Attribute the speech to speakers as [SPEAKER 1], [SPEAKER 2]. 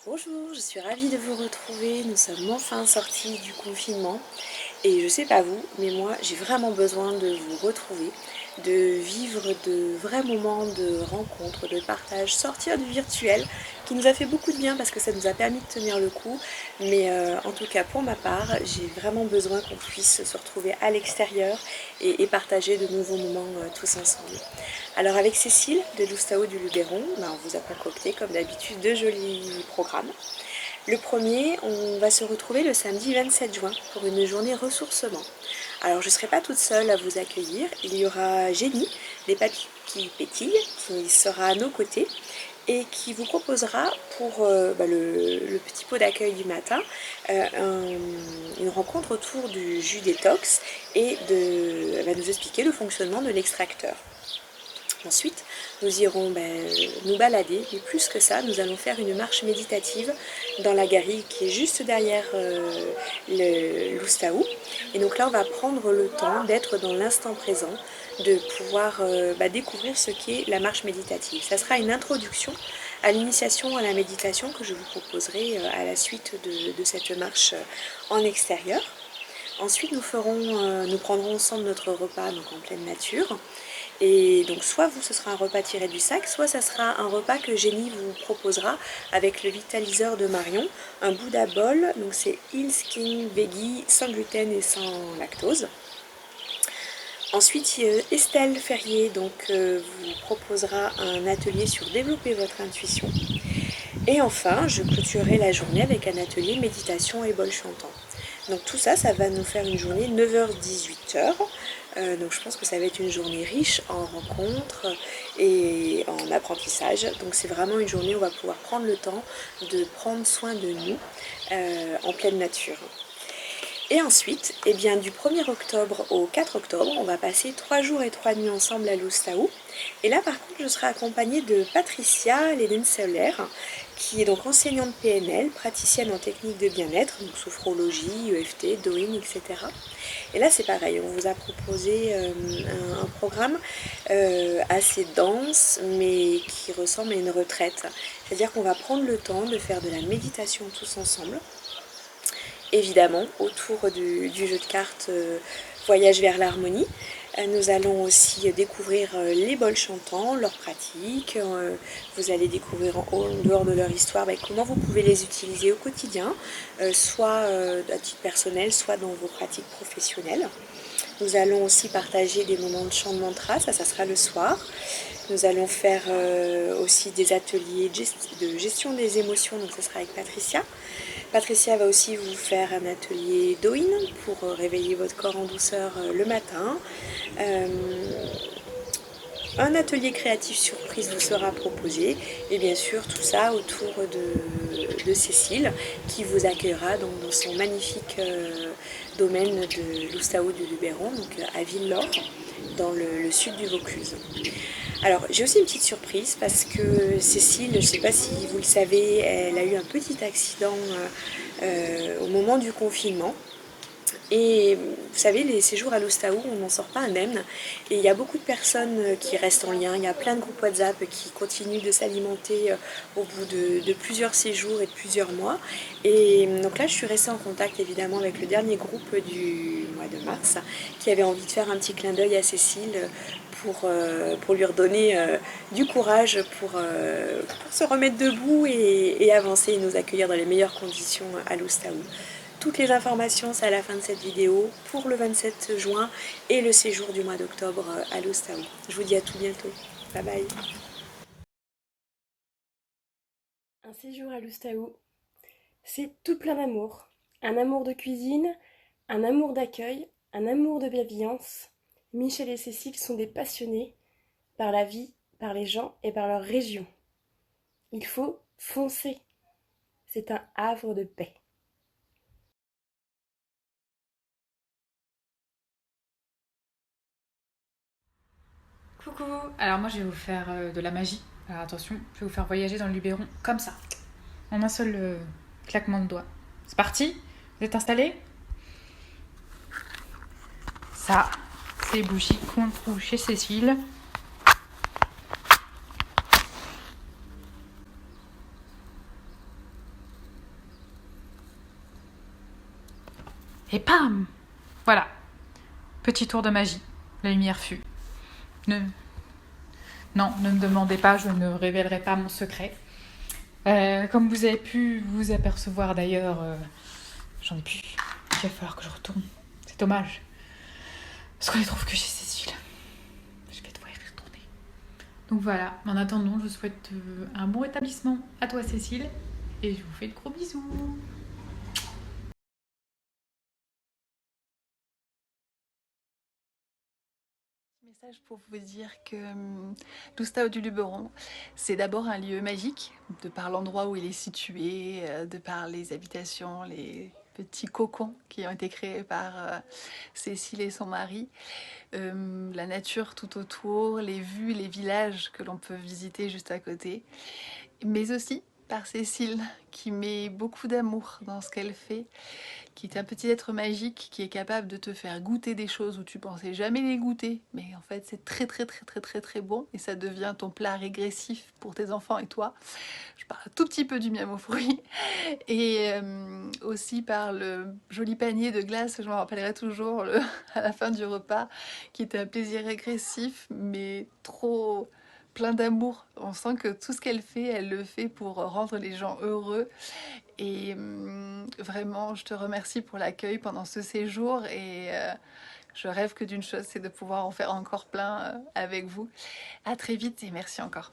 [SPEAKER 1] Bonjour, je suis ravie de vous retrouver. Nous sommes enfin sortis du confinement et je sais pas vous, mais moi j'ai vraiment besoin de vous retrouver, de vivre de vrais moments de rencontre, de partage, sortir du virtuel qui nous a fait beaucoup de bien parce que ça nous a permis de tenir le coup. Mais en tout cas pour ma part, j'ai vraiment besoin qu'on puisse se retrouver à l'extérieur et partager de nouveaux moments tous ensemble. Alors avec Cécile de Loustao du Luberon, on vous a concocté comme d'habitude deux jolis programmes. Le premier, on va se retrouver le samedi 27 juin pour une journée ressourcement. Alors je ne serai pas toute seule à vous accueillir, il y aura Jenny, des papilles qui pétillent, qui sera à nos côtés et qui vous proposera pour le petit pot d'accueil du matin une rencontre autour du jus détox et elle va nous expliquer le fonctionnement de l'extracteur. Ensuite, nous irons nous balader, et plus que ça, nous allons faire une marche méditative dans la garrigue qui est juste derrière le Loustao. Et donc là, on va prendre le temps d'être dans l'instant présent, de pouvoir découvrir ce qu'est la marche méditative. Ça sera une introduction à l'initiation à la méditation que je vous proposerai à la suite de cette marche en extérieur. Ensuite, nous prendrons ensemble notre repas donc en pleine nature. Et donc soit vous, ce sera un repas tiré du sac, soit ça sera un repas que Jenny vous proposera avec le vitaliseur de Marion, un Buddha Bowl, donc c'est Heal Skin Veggie, sans gluten et sans lactose. Ensuite, Estelle Ferrier vous proposera un atelier sur développer votre intuition. Et enfin, je clôturerai la journée avec un atelier méditation et bol chantant. Donc tout ça, ça va nous faire une journée 9h-18h. Donc je pense que ça va être une journée riche en rencontres et en apprentissage. Donc c'est vraiment une journée où on va pouvoir prendre le temps de prendre soin de nous en pleine nature. Et ensuite, du 1er octobre au 4 octobre, on va passer 3 jours et 3 nuits ensemble à Loustao. Et là, par contre, je serai accompagnée de Patricia Leden-Soler, qui est donc enseignante PNL, praticienne en technique de bien-être, donc sophrologie, EFT, Doing, etc. Et là, c'est pareil, on vous a proposé un programme assez dense, mais qui ressemble à une retraite. C'est-à-dire qu'on va prendre le temps de faire de la méditation tous ensemble. Évidemment, autour du jeu de cartes Voyage vers l'harmonie. Nous allons aussi découvrir les bols chantants, leurs pratiques. Vous allez découvrir en dehors de leur histoire comment vous pouvez les utiliser au quotidien, soit à titre personnel, soit dans vos pratiques professionnelles. Nous allons aussi partager des moments de chant de mantra, ça sera le soir. Nous allons faire aussi des ateliers de gestion des émotions, donc ça sera avec Patricia. Patricia va aussi vous faire un atelier Doin pour réveiller votre corps en douceur le matin. Un atelier créatif surprise vous sera proposé et bien sûr tout ça autour de Cécile qui vous accueillera donc dans son magnifique domaine de Loustao du Luberon, donc à Villelaure, dans le sud du Vaucluse. Alors j'ai aussi une petite surprise parce que Cécile, je ne sais pas si vous le savez, elle a eu un petit accident au moment du confinement. Et vous savez, les séjours à Loustao, on n'en sort pas indemne. Et il y a beaucoup de personnes qui restent en lien. Il y a plein de groupes WhatsApp qui continuent de s'alimenter au bout de plusieurs séjours et de plusieurs mois. Et donc là, je suis restée en contact évidemment avec le dernier groupe du mois de mars qui avait envie de faire un petit clin d'œil à Cécile pour lui redonner du courage pour se remettre debout et avancer et nous accueillir dans les meilleures conditions à Loustao. Toutes les informations, c'est à la fin de cette vidéo pour le 27 juin et le séjour du mois d'octobre à Loustao. Je vous dis à tout bientôt. Bye bye.
[SPEAKER 2] Un séjour à Loustao, c'est tout plein d'amour. Un amour de cuisine, un amour d'accueil, un amour de bienveillance. Michel et Cécile sont des passionnés par la vie, par les gens et par leur région. Il faut foncer. C'est un havre de paix.
[SPEAKER 3] Coucou. Alors moi je vais vous faire de la magie. Alors attention, je vais vous faire voyager dans le Luberon comme ça, en un seul claquement de doigts. C'est parti. Vous êtes installés? Ça, c'est les bougies qu'on trouve chez Cécile. Et pam! Voilà. Petit tour de magie. La lumière fut. Non, ne me demandez pas, je ne révélerai pas mon secret. Comme vous avez pu vous apercevoir d'ailleurs, j'en ai plus. Il va falloir que je retourne. C'est dommage. Parce qu'on les trouve que chez Cécile. Je vais devoir y retourner. Donc voilà, en attendant, je vous souhaite un bon rétablissement à toi Cécile. Et je vous fais de gros bisous.
[SPEAKER 4] Message pour vous dire que Lustau du Luberon, c'est d'abord un lieu magique, de par l'endroit où il est situé, de par les habitations, les petits cocons qui ont été créés par Cécile et son mari, la nature tout autour, les vues, les villages que l'on peut visiter juste à côté, mais aussi par Cécile qui met beaucoup d'amour dans ce qu'elle fait, qui est un petit être magique qui est capable de te faire goûter des choses où tu pensais jamais les goûter, mais en fait c'est très bon et ça devient ton plat régressif pour tes enfants et toi. Je parle un tout petit peu du miam aux fruits et aussi par le joli panier de glace, je m'en rappellerai toujours à la fin du repas, qui était un plaisir régressif mais trop plein d'amour. On sent que tout ce qu'elle fait, elle le fait pour rendre les gens heureux. Et vraiment, je te remercie pour l'accueil pendant ce séjour et je rêve que d'une chose, c'est de pouvoir en faire encore plein avec vous. À très vite et merci encore.